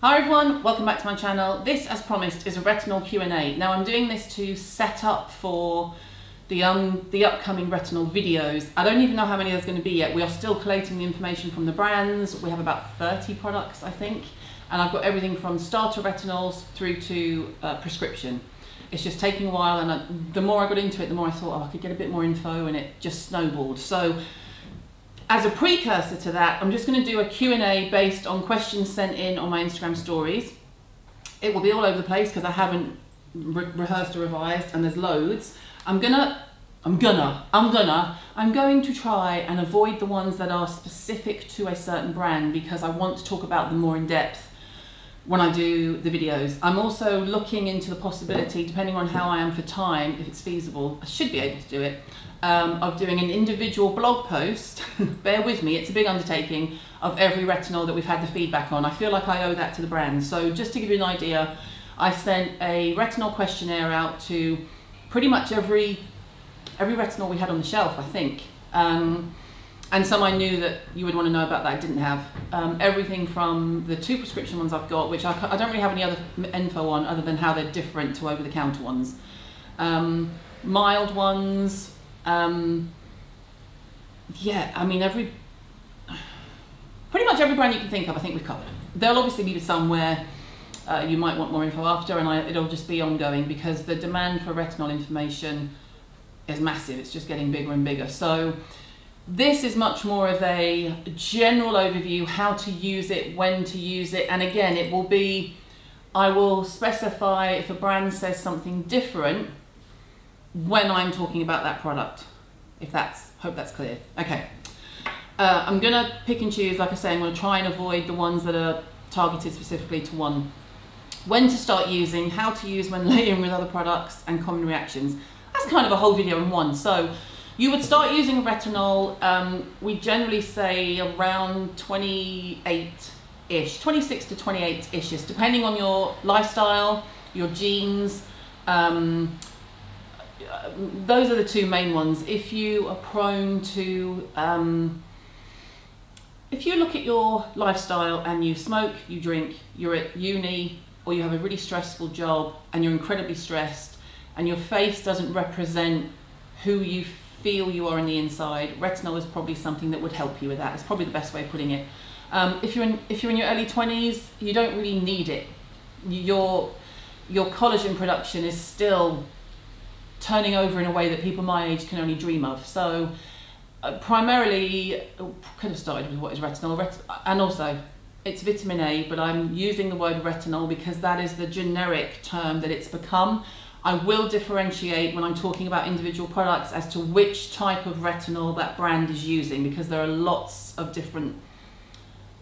Hi everyone, welcome back to my channel. This, as promised, is a retinol Q&A. Now I'm doing this to set up for the upcoming retinol videos. I don't even know how many there's going to be yet. We are still collating the information from the brands. We have about 30 products, I think. And I've got everything from starter retinols through to prescription. It's just taking a while, and the more I got into it, the more I thought, I could get a bit more info, and it just snowballed. So as a precursor to that, I'm just going to do a Q&A based on questions sent in on my Instagram stories. It will be all over the place because I haven't rehearsed or revised, and there's loads. I'm going to try and avoid the ones that are specific to a certain brand because I want to talk about them more in depth when I do the videos. I'm also looking into the possibility, depending on how I am for time, if it's feasible, I should be able to do it, of doing an individual blog post, bear with me, it's a big undertaking, of every retinol that we've had the feedback on. I feel like I owe that to the brand. So just to give you an idea, I sent a retinol questionnaire out to pretty much every retinol we had on the shelf, I think. And some I knew that you would want to know about that I didn't have. Everything from the 2 prescription ones I've got, which I don't really have any other info on other than how they're different to over-the-counter ones. Mild ones, yeah, I mean pretty much every brand you can think of I think we've covered. There'll obviously be some where you might want more info after, and it'll just be ongoing because the demand for retinol information is massive. It's just getting bigger and bigger. So this is much more of a general overview, how to use it, when to use it, and again, it will be, I will specify if a brand says something different when I'm talking about that product, hope that's clear. Okay, I'm gonna pick and choose, like I say, I'm gonna try and avoid the ones that are targeted specifically to one. When to start using, how to use when layering with other products, and common reactions. That's kind of a whole video in one. So you would start using a retinol, we generally say around 28-ish, 26 to 28-ish, depending on your lifestyle, your genes. Those are the 2 main ones. If you are prone to, if you look at your lifestyle and you smoke, you drink, you're at uni, or you have a really stressful job and you're incredibly stressed and your face doesn't represent who you feel you are on the inside, retinol is probably something that would help you with that. It's probably the best way of putting it. If you're in your early 20s, you don't really need it. Your collagen production is still turning over in a way that people my age can only dream of. So primarily, could have started with what is retinol, and also it's vitamin A, but I'm using the word retinol because that is the generic term that it's become. I will differentiate when I'm talking about individual products as to which type of retinol that brand is using, because there are lots of different,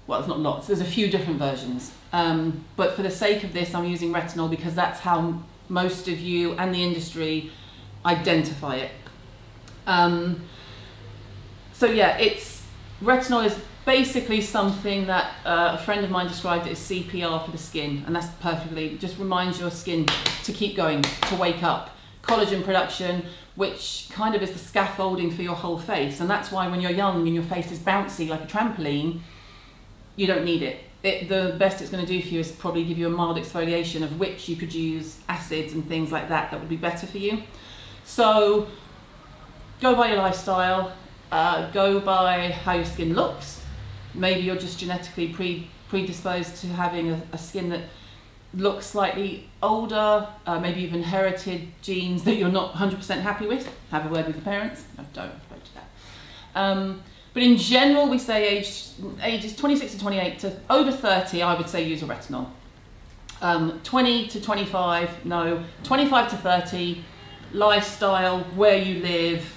well, it's not lots, there's a few different versions. But for the sake of this, I'm using retinol because that's how most of you and the industry identify it. So yeah, retinol is basically something that a friend of mine described it as CPR for the skin, and that's perfectly, just reminds your skin to keep going, to wake up. Collagen production, which kind of is the scaffolding for your whole face, and that's why when you're young and your face is bouncy like a trampoline, you don't need it. The best it's going to do for you is probably give you a mild exfoliation, of which you could use acids and things like that would be better for you. So go by your lifestyle, go by how your skin looks. Maybe you're just genetically predisposed to having a skin that looks slightly older, maybe you've inherited genes that you're not 100% happy with. Have a word with your parents. No, don't do that. But in general, we say ages 26 to 28 to over 30, I would say use a retinol. 20 to 25, no. 25 to 30, lifestyle, where you live,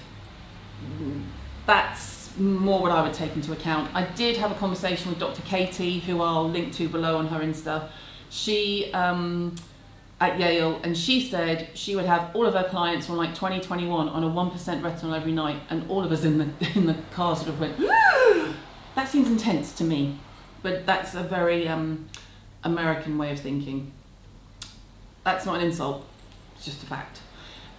that's more what I would take into account. I did have a conversation with Dr. Katie, who I'll link to below on her Insta. She, at Yale, and she said she would have all of her clients from like 2021 on a 1% retinol every night, and all of us in the car sort of went, that seems intense to me. But that's a very American way of thinking. That's not an insult, it's just a fact.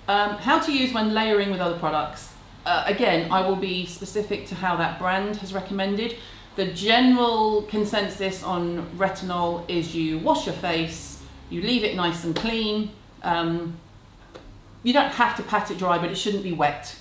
How to use when layering with other products. Again, I will be specific to how that brand has recommended. The general consensus on retinol is you wash your face, you leave it nice and clean. You don't have to pat it dry, but it shouldn't be wet.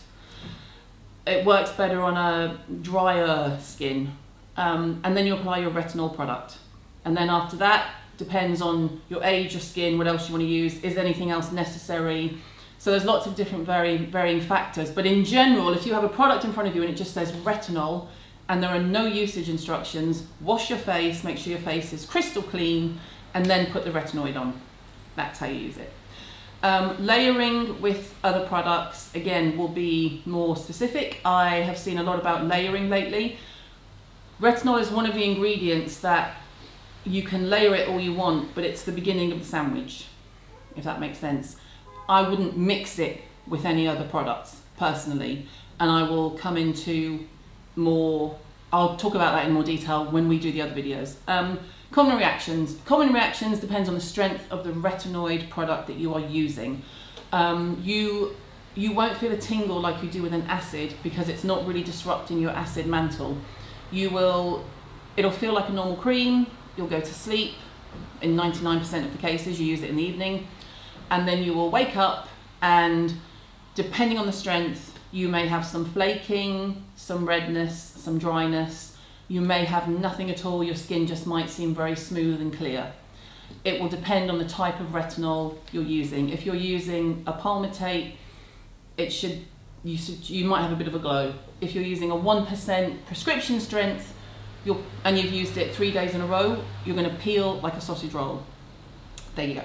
It works better on a drier skin. And then you apply your retinol product. And then after that, depends on your age, your skin, what else you want to use, is anything else necessary? So there's lots of different varying factors. But in general, if you have a product in front of you and it just says retinol, and there are no usage instructions, wash your face, make sure your face is crystal clean, and then put the retinoid on. That's how you use it. Layering with other products, again, will be more specific. I have seen a lot about layering lately. Retinol is one of the ingredients that you can layer it all you want, but it's the beginning of the sandwich, if that makes sense. I wouldn't mix it with any other products, personally, and I will come into more, I'll talk about that in more detail when we do the other videos. Common reactions. Common reactions depends on the strength of the retinoid product that you are using. You won't feel a tingle like you do with an acid because it's not really disrupting your acid mantle. It'll feel like a normal cream, you'll go to sleep. In 99% of the cases, you use it in the evening, and then you will wake up, and depending on the strength, you may have some flaking, some redness, some dryness. You may have nothing at all, your skin just might seem very smooth and clear. It will depend on the type of retinol you're using. If you're using a palmitate, you might have a bit of a glow. If you're using a 1% prescription strength, and you've used it 3 days in a row, you're going to peel like a sausage roll. There you go.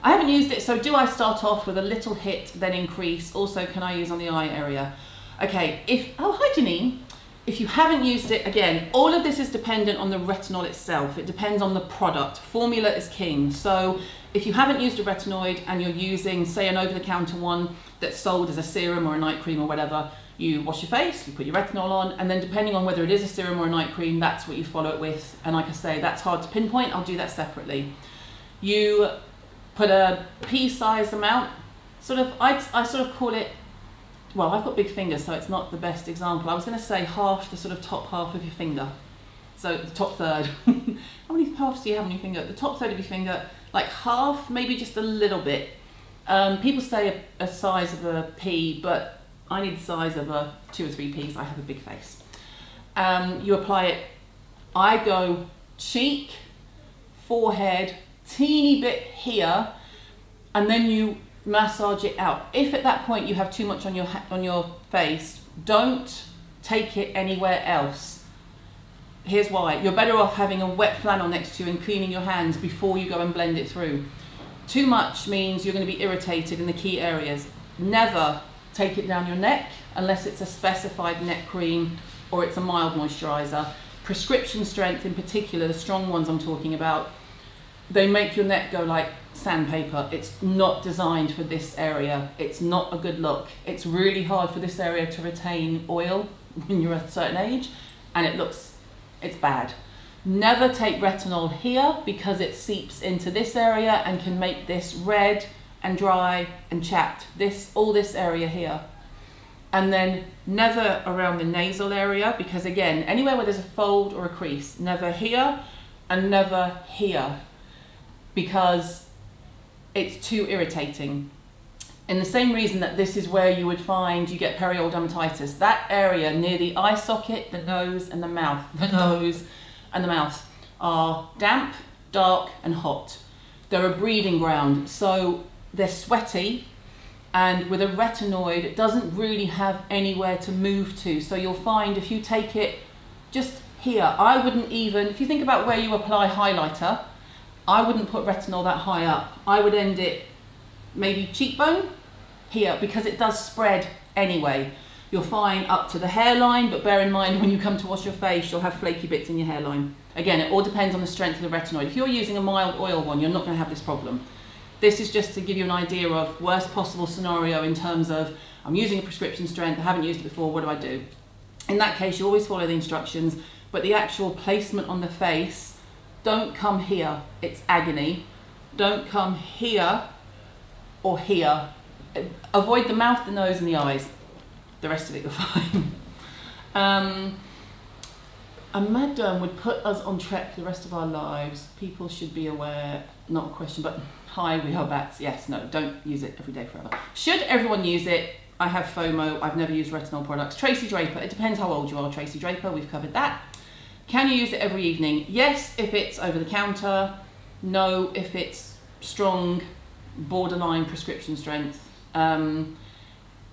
I haven't used it, so do I start off with a little hit, then increase? Also, can I use on the eye area? Okay, hi Janine. If you haven't used it, again, all of this is dependent on the retinol itself. It depends on the product. Formula is king. So if you haven't used a retinoid and you're using, say, an over-the-counter one that's sold as a serum or a night cream or whatever, you wash your face, you put your retinol on, and then depending on whether it is a serum or a night cream, that's what you follow it with. And like I say, that's hard to pinpoint. I'll do that separately. You put a pea-sized amount, I sort of call it, well, I've got big fingers, so it's not the best example. I was going to say half the sort of top half of your finger. So the top third. How many halves do you have on your finger? The top third of your finger, like half, maybe just a little bit. People say a size of a pea, but I need the size of 2 or 3 peas. I have a big face. You apply it, I go cheek, forehead, teeny bit here, and then you massage it out. If at that point you have too much on your face, don't take it anywhere else. Here's why. You're better off having a wet flannel next to you and cleaning your hands before you go and blend it through. Too much means you're going to be irritated in the key areas. Never take it down your neck unless it's a specified neck cream or it's a mild moisturizer. Prescription strength in particular, the strong ones I'm talking about, they make your neck go like sandpaper. It's not designed for this area. It's not a good look. It's really hard for this area to retain oil when you're at a certain age, and it's bad. Never take retinol here because it seeps into this area and can make this red and dry and chapped. All this area here. And then never around the nasal area, because again, anywhere where there's a fold or a crease, never here and never here, because it's too irritating. In the same reason that this is where you would find you get perioral dermatitis. That area near the eye socket, the nose and the mouth, are damp, dark and hot. They're a breeding ground, so they're sweaty, and with a retinoid it doesn't really have anywhere to move to. So you'll find if you take it just here, I wouldn't even, if you think about where you apply highlighter, I wouldn't put retinol that high up. I would end it maybe cheekbone here, because it does spread anyway. You'll find up to the hairline, but bear in mind when you come to wash your face, you'll have flaky bits in your hairline. Again, it all depends on the strength of the retinoid. If you're using a mild oil one, you're not going to have this problem. This is just to give you an idea of worst possible scenario in terms of, I'm using a prescription strength, I haven't used it before, what do I do? In that case, you always follow the instructions, but the actual placement on the face, don't come here, it's agony. Don't come here or here. Avoid the mouth, the nose and the eyes. The rest of it you're fine. A mad derm would put us on track for the rest of our lives. People should be aware, not a question, but hi, we are bats. Yes, no, don't use it every day forever. Should everyone use it? I have FOMO, I've never used retinol products. Tracy Draper, it depends how old you are, Tracy Draper, we've covered that. Can you use it every evening? Yes, if it's over the counter. No, if it's strong, borderline prescription strength.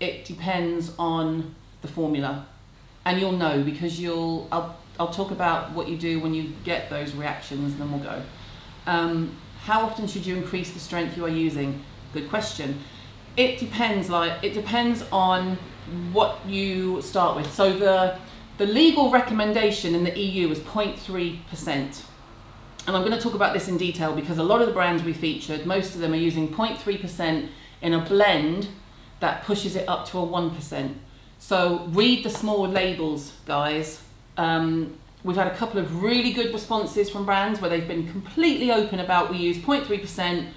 It depends on the formula. And you'll know because I'll talk about what you do when you get those reactions and then we'll go. How often should you increase the strength you are using? Good question. It depends on what you start with. So the legal recommendation in the EU is 0.3%. And I'm going to talk about this in detail because a lot of the brands we featured, most of them are using 0.3% in a blend that pushes it up to a 1%. So read the small labels, guys. We've had a couple of really good responses from brands where they've been completely open about we use 0.3%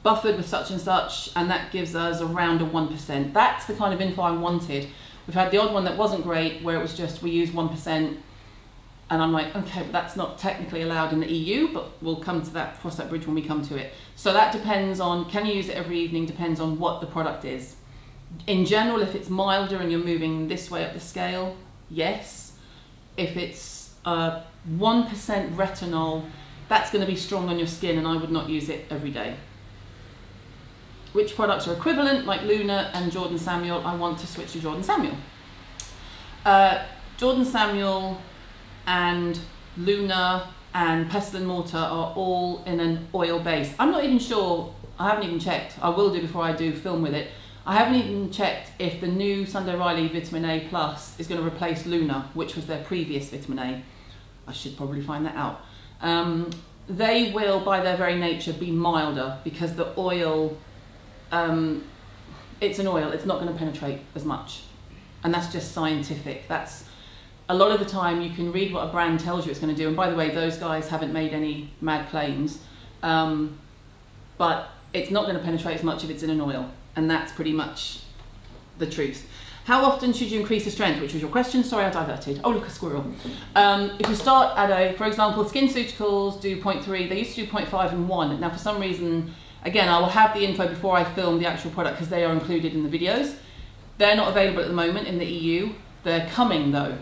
buffered with such and such, and that gives us around a 1%. That's the kind of info I wanted. We've had the odd one that wasn't great where it was just we use 1%, and I'm like, okay, but that's not technically allowed in the EU, but we'll come to that, cross that bridge when we come to it. So that depends on, can you use it every evening, depends on what the product is. In general, if it's milder and you're moving this way up the scale, yes. If it's 1% retinol, that's going to be strong on your skin and I would not use it every day. Which products are equivalent, like Luna and Jordan Samuel? I want to switch to Jordan Samuel. Jordan Samuel and Luna and Pestle and Mortar are all in an oil base. I'm not even sure, I haven't even checked. I will do before I do film with it. I haven't even checked if the new Sunday Riley Vitamin A Plus is going to replace Luna, which was their previous vitamin A. I should probably find that out. They will, by their very nature, be milder because the oil, it's an oil, it's not going to penetrate as much. And that's just scientific. That's a lot of the time you can read what a brand tells you it's going to do. And by the way, those guys haven't made any mad claims, but it's not going to penetrate as much if it's in an oil. And that's pretty much the truth. How often should you increase the strength, which was your question? Sorry, I diverted. Oh, look, a squirrel. If you start at for example, SkinCeuticals do 0.3, they used to do 0.5 and 1. Now, for some reason, again, I will have the info before I film the actual product because they are included in the videos. They're not available at the moment in the EU. They're coming though.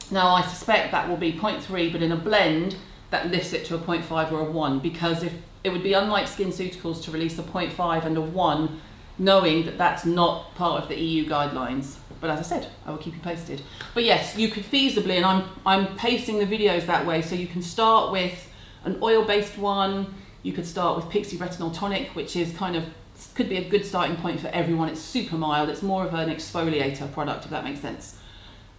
Now, I suspect that will be 0.3, but in a blend that lifts it to a 0.5 or a 1, because if it would be unlike SkinCeuticals to release a 0.5 and a 1, knowing that that's not part of the EU guidelines. But as I said, I will keep you posted. But yes, you could feasibly, and I'm pacing the videos that way, so you can start with an oil-based one, you could start with Pixie Retinol Tonic, which is kind of, could be a good starting point for everyone. It's super mild, it's more of an exfoliator product, if that makes sense.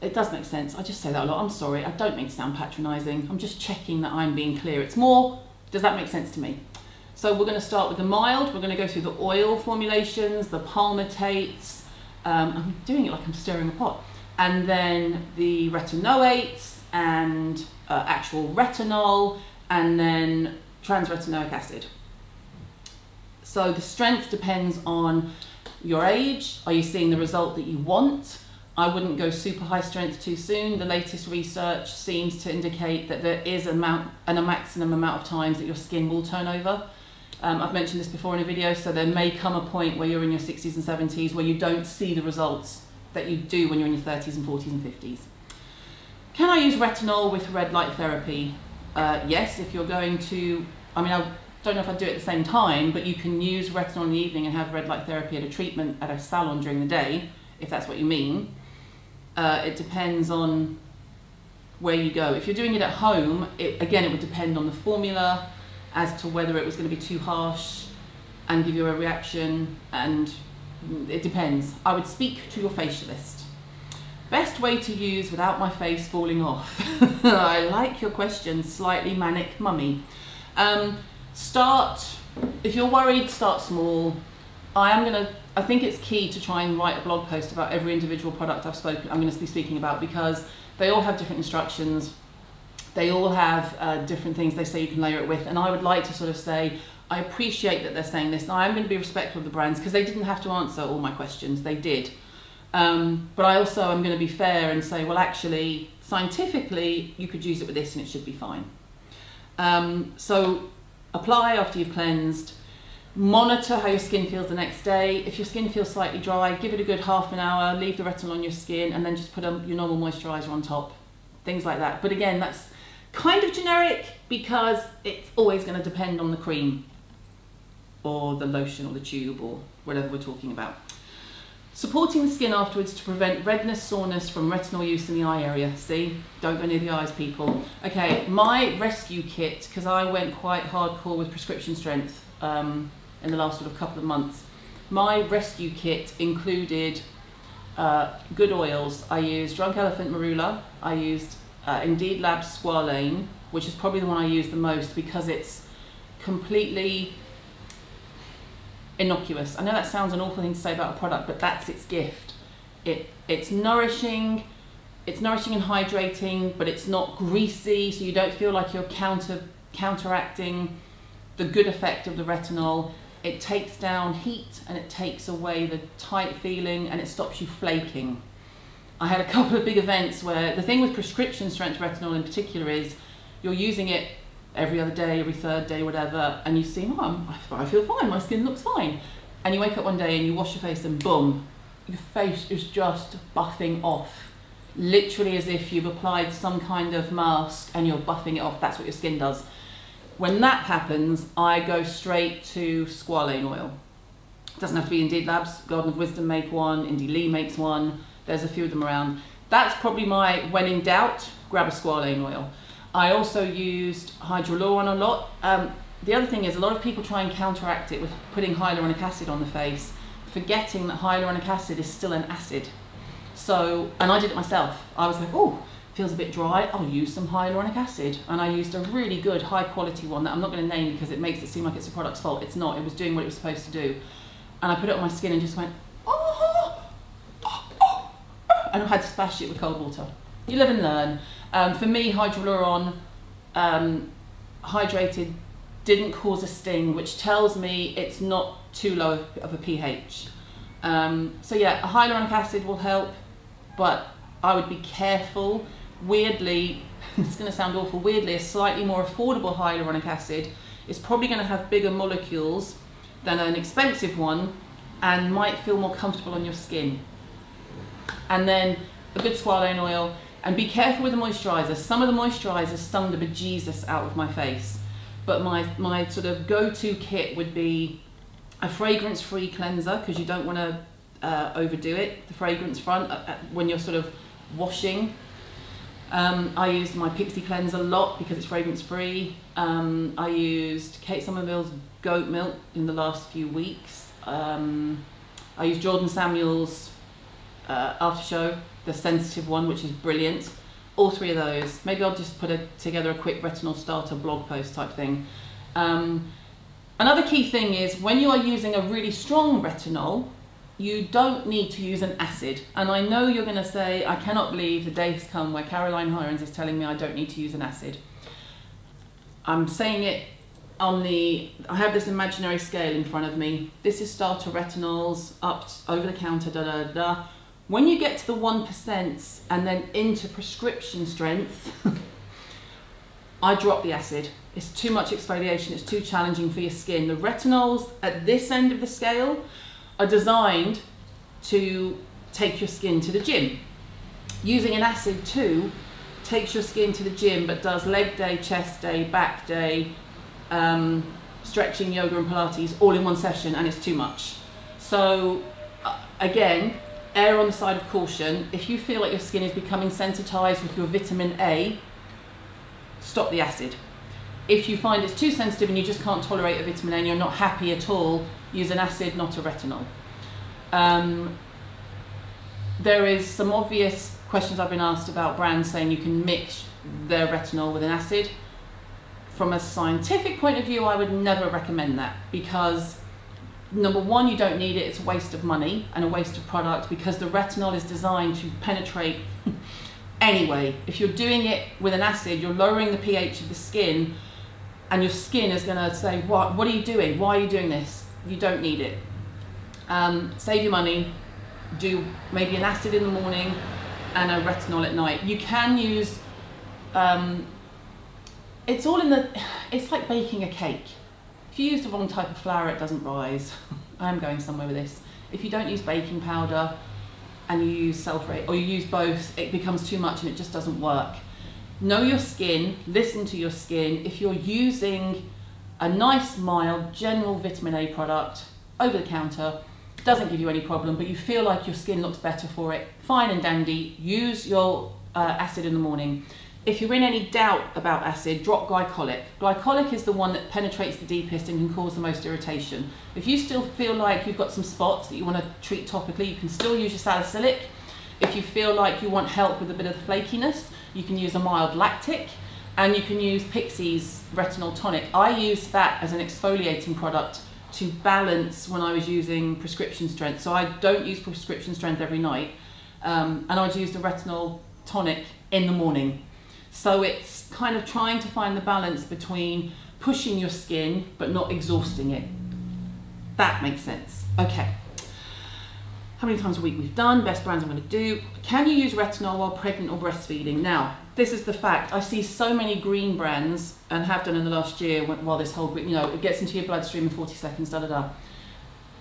It does make sense, I just say that a lot, I'm sorry, I don't mean to sound patronising, I'm just checking that I'm being clear. It's more, does that make sense to me? So we're going to start with the mild, we're going to go through the oil formulations, the palmitates, I'm doing it like I'm stirring a pot, and then the retinoates and actual retinol, and then transretinoic acid. So the strength depends on your age. Are you seeing the result that you want? I wouldn't go super high strength too soon. The latest research seems to indicate that there is a maximum amount of times that your skin will turn over. I've mentioned this before in a video, so there may come a point where you're in your 60s and 70s where you don't see the results that you do when you're in your 30s and 40s and 50s. Can I use retinol with red light therapy? Yes, if you're going to, I mean, I don't know if I'd do it at the same time, but you can use retinol in the evening and have red light therapy at a treatment at a salon during the day, if that's what you mean. It depends on where you go. If you're doing it at home, again, it would depend on the formula as to whether it was going to be too harsh and give you a reaction, and it depends. I would speak to your facialist. Best way to use without my face falling off. I like your question, slightly manic mummy. If you're worried, start small. I think it's key to try and write a blog post about every individual product I'm going to be speaking about, because they all have different instructions. They all have different things they say you can layer it with, and I would like to sort of say, I appreciate that they're saying this, and I am going to be respectful of the brands because they didn't have to answer all my questions, they did. But I also am going to be fair and say, well, actually, scientifically, you could use it with this and it should be fine. So apply after you've cleansed. Monitor how your skin feels the next day. If your skin feels slightly dry, give it a good half an hour, leave the retinol on your skin, and then just put your normal moisturizer on top. Things like that. But again, that's kind of generic because it's always going to depend on the cream or the lotion or the tube or whatever we're talking about. Supporting the skin afterwards to prevent redness, soreness from retinol use in the eye area. See, don't go near the eyes, people. Okay, my rescue kit, because I went quite hardcore with prescription strength in the last sort of couple of months. My rescue kit included good oils. I used Drunk Elephant Marula. I used Indeed Labs Squalane, which is probably the one I use the most because it's completely innocuous. I know that sounds an awful thing to say about a product, but that's its gift. It's nourishing and hydrating, but it's not greasy, so you don't feel like you're counteracting the good effect of the retinol. It takes down heat and it takes away the tight feeling and it stops you flaking. I had a couple of big events where the thing with prescription strength retinol in particular is you're using it every other day, every third day, whatever, and you see, oh, I feel fine, my skin looks fine. And you wake up one day and you wash your face and boom, your face is just buffing off. Literally as if you've applied some kind of mask and you're buffing it off. That's what your skin does. When that happens, I go straight to squalane oil. It doesn't have to be Indeed Labs. Garden of Wisdom make one, Indie Lee makes one. There's a few of them around. That's probably my, when in doubt, grab a squalane oil. I also used hydroluron a lot. The other thing is a lot of people try and counteract it with putting hyaluronic acid on the face, forgetting that hyaluronic acid is still an acid. So, and I did it myself. I was like, oh, feels a bit dry, I'll use some hyaluronic acid. And I used a really good high quality one that I'm not going to name because it makes it seem like it's the product's fault. It's not, it was doing what it was supposed to do. And I put it on my skin and just went, and I had to splash it with cold water. You live and learn. For me, hydroluron hydrated didn't cause a sting, which tells me it's not too low of a pH. So yeah, a hyaluronic acid will help, but I would be careful. Weirdly, it's going to sound awful, weirdly, a slightly more affordable hyaluronic acid is probably going to have bigger molecules than an expensive one and might feel more comfortable on your skin. And then a good squalane oil, and be careful with the moisturisers. Some of the moisturisers stung the bejesus out of my face, but my sort of go-to kit would be a fragrance-free cleanser, because you don't want to overdo it, the fragrance front, when you're sort of washing. I used my Pixie cleanser a lot because it's fragrance-free. I used Kate Somerville's goat milk in the last few weeks. I used Jordan Samuel's After Show, the sensitive one, which is brilliant. All three of those. Maybe I'll just put together a quick retinol starter blog post type thing. Another key thing is when you are using a really strong retinol, you don't need to use an acid. And I know you're going to say, I cannot believe the day has come where Caroline Hirons is telling me I don't need to use an acid. I'm saying it on I have this imaginary scale in front of me. This is starter retinols, up over the counter, da da da. When you get to the 1% and then into prescription strength, I drop the acid. It's too much exfoliation, it's too challenging for your skin. The retinols at this end of the scale are designed to take your skin to the gym. Using an acid too takes your skin to the gym, but does leg day, chest day, back day, stretching, yoga and Pilates all in one session, and it's too much. So again, err on the side of caution. If you feel like your skin is becoming sensitized with your vitamin A, stop the acid. If you find it's too sensitive and you just can't tolerate a vitamin A and you're not happy at all, use an acid, not a retinol. There is some obvious questions I've been asked about brands saying you can mix their retinol with an acid. From a scientific point of view, I would never recommend that because number one, you don't need it, it's a waste of money and a waste of product because the retinol is designed to penetrate anyway. If you're doing it with an acid, you're lowering the pH of the skin and your skin is going to say, what are you doing? Why are you doing this? You don't need it. Save your money, do maybe an acid in the morning, and a retinol at night. You can use, it's all in the, it's like baking a cake. If you use the wrong type of flour, it doesn't rise. I am going somewhere with this. If you don't use baking powder and you use sulfate, or you use both, it becomes too much and it just doesn't work. Know your skin, listen to your skin. If you're using a nice, mild, general vitamin A product over the counter, doesn't give you any problem, but you feel like your skin looks better for it, fine and dandy, use your acid in the morning. If you're in any doubt about acid, drop glycolic. Glycolic is the one that penetrates the deepest and can cause the most irritation. If you still feel like you've got some spots that you want to treat topically, you can still use your salicylic. If you feel like you want help with a bit of the flakiness, you can use a mild lactic, and you can use Pixie's retinol tonic. I used that as an exfoliating product to balance when I was using prescription strength. So I don't use prescription strength every night, and I would use the retinol tonic in the morning. So it's kind of trying to find the balance between pushing your skin but not exhausting it. That makes sense. Okay. How many times a week we've done, best brands I'm going to do. Can you use retinol while pregnant or breastfeeding? Now, this is the fact. I see so many green brands, and have done in the last year while this whole, you know, it gets into your bloodstream in 40 seconds, da da da.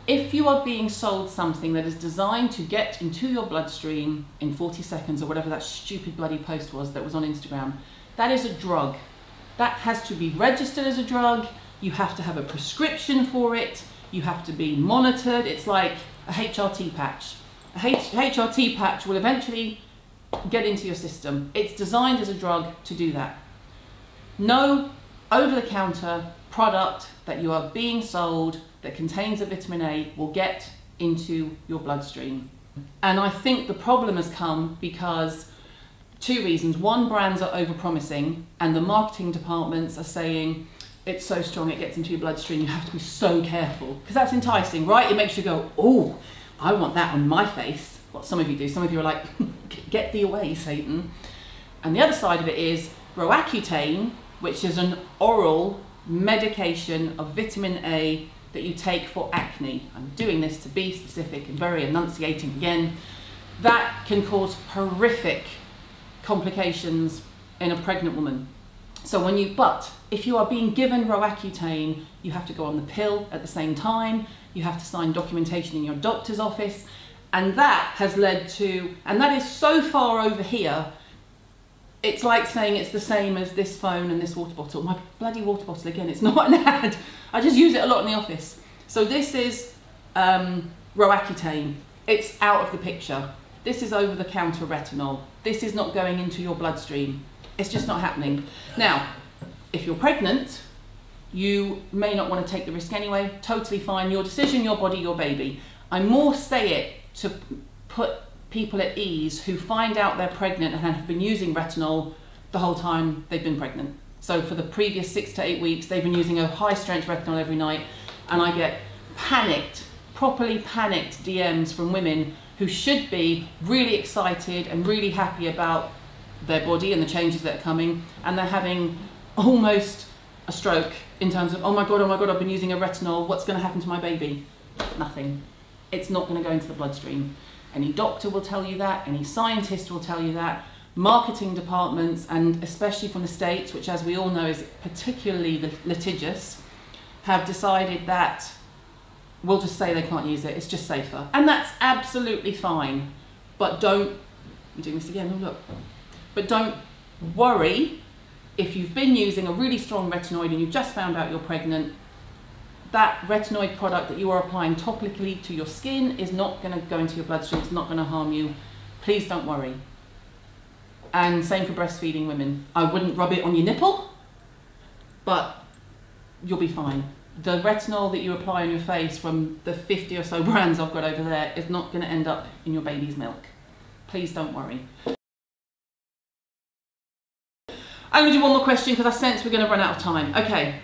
If you are being sold something that is designed to get into your bloodstream in 40 seconds, or whatever that stupid bloody post was that was on Instagram, that is a drug. That has to be registered as a drug. You have to have a prescription for it. You have to be monitored. It's like a HRT patch. A HRT patch will eventually get into your system. It's designed as a drug to do that. No over-the-counter product that you are being sold that contains a vitamin A will get into your bloodstream. And I think the problem has come because two reasons. One, brands are over-promising, and the marketing departments are saying, it's so strong it gets into your bloodstream, you have to be so careful. Because that's enticing, right? It makes you go, oh, I want that on my face. What some of you do. Some of you are like, get thee away, Satan. And the other side of it is Roaccutane, which is an oral medication of vitamin A that you take for acne. I'm doing this to be specific and very enunciating again. That can cause horrific complications in a pregnant woman. So but if you are being given Roaccutane, you have to go on the pill at the same time, you have to sign documentation in your doctor's office, and that has led to, and that is so far over here, it's like saying it's the same as this phone and this water bottle. My bloody water bottle again, it's not an ad. I just use it a lot in the office. So this is Roaccutane. It's out of the picture. This is over-the-counter retinol. This is not going into your bloodstream. It's just not happening. Now, if you're pregnant, you may not want to take the risk anyway. Totally fine. Your decision, your body, your baby. I more say it to put people at ease who find out they're pregnant and have been using retinol the whole time they've been pregnant. So for the previous 6 to 8 weeks, they've been using a high-strength retinol every night, and I get panicked, properly panicked DMs from women who should be really excited and really happy about their body and the changes that are coming, and they're having almost a stroke in terms of, oh my God, I've been using a retinol, what's going to happen to my baby? Nothing. It's not going to go into the bloodstream. Any doctor will tell you that, any scientist will tell you that, marketing departments, and especially from the States, which as we all know is particularly litigious, have decided that we'll just say they can't use it, it's just safer. And that's absolutely fine. But don't, I'm doing this again, oh look. But don't worry if you've been using a really strong retinoid and you've just found out you're pregnant. That retinoid product that you are applying topically to your skin is not going to go into your bloodstream, it's not going to harm you. Please don't worry. And same for breastfeeding women. I wouldn't rub it on your nipple, but you'll be fine. The retinol that you apply on your face from the 50 or so brands I've got over there is not going to end up in your baby's milk. Please don't worry. I'm going to do one more question because I sense we're going to run out of time. Okay.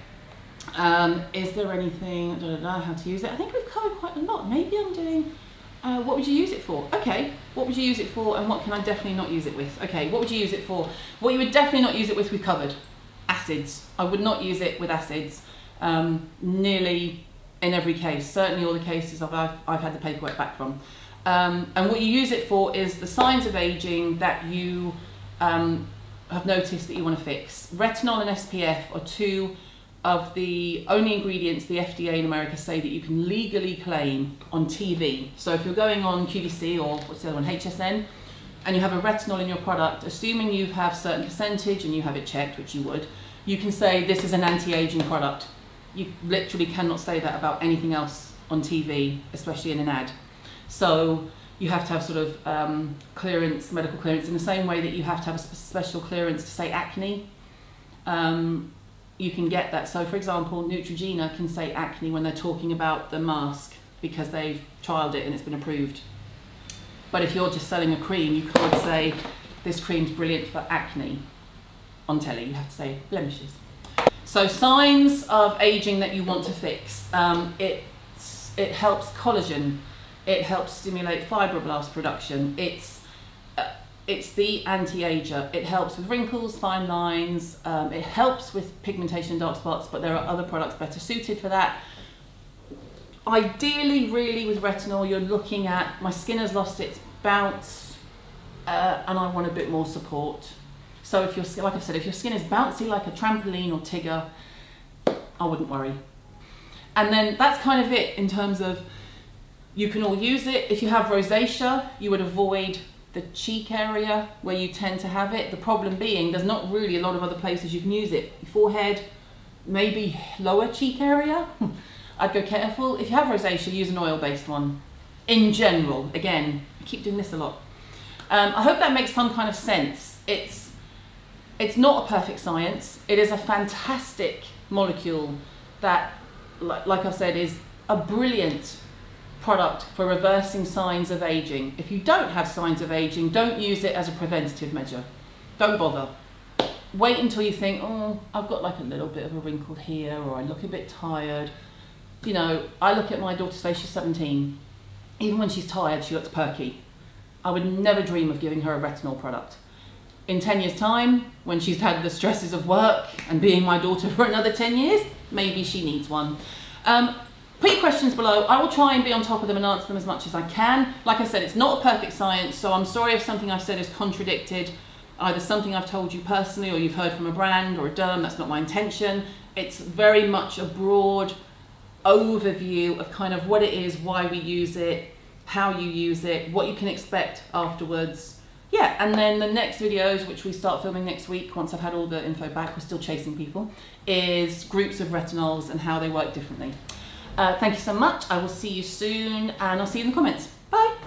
Is there anything, I don't know how to use it. I think we've covered quite a lot. Maybe I'm doing, what would you use it for? Okay, what would you use it for, and what can I definitely not use it with? Okay, what would you use it for? What you would definitely not use it with, we've covered. Acids. I would not use it with acids, nearly in every case. Certainly all the cases I've had the paperwork back from. And what you use it for is the signs of aging that you have noticed that you want to fix. Retinol and SPF are two of the only ingredients the FDA in America say that you can legally claim on TV. So if you're going on QVC or what's the other one, HSN, and you have a retinol in your product, assuming you have certain percentage and you have it checked, which you would, you can say this is an anti-aging product. You literally cannot say that about anything else on TV, especially in an ad. So you have to have sort of clearance, medical clearance, in the same way that you have to have a special clearance to say acne. You can get that. So for example, Neutrogena can say acne when they're talking about the mask because they've trialed it and it's been approved. But if you're just selling a cream, you can't say this cream's brilliant for acne on telly. You have to say blemishes. So signs of aging that you want to fix. It helps collagen. It helps stimulate fibroblast production. It's the anti-ager. It helps with wrinkles, fine lines. It helps with pigmentation and dark spots, but there are other products better suited for that. Ideally, really, with retinol, you're looking at, my skin has lost its bounce and I want a bit more support. So if your skin, like I've said, if your skin is bouncy like a trampoline or Tigger, I wouldn't worry. And then that's kind of it in terms of, you can all use it. If you have rosacea, you would avoid the cheek area where you tend to have it. The problem being, there's not really a lot of other places you can use it. Forehead, maybe lower cheek area. I'd go careful. If you have rosacea, use an oil-based one. In general, again, I keep doing this a lot. I hope that makes some kind of sense. It's not a perfect science. It is a fantastic molecule that, like I said, is a brilliant product for reversing signs of aging. If you don't have signs of aging, don't use it as a preventative measure. Don't bother. Wait until you think, oh, I've got like a little bit of a wrinkle here, or I look a bit tired. You know, I look at my daughter's face, she's 17. Even when she's tired, she looks perky. I would never dream of giving her a retinol product. In 10 years' time, when she's had the stresses of work and being my daughter for another 10 years, maybe she needs one. Put your questions below. I will try and be on top of them and answer them as much as I can. Like I said, it's not a perfect science, so I'm sorry if something I've said is contradicted, either something I've told you personally or you've heard from a brand or a derm. That's not my intention. It's very much a broad overview of kind of what it is, why we use it, how you use it, what you can expect afterwards. Yeah, and then the next videos, which we start filming next week, once I've had all the info back, we're still chasing people, is groups of retinols and how they work differently. Thank you so much. I will see you soon, and I'll see you in the comments. Bye.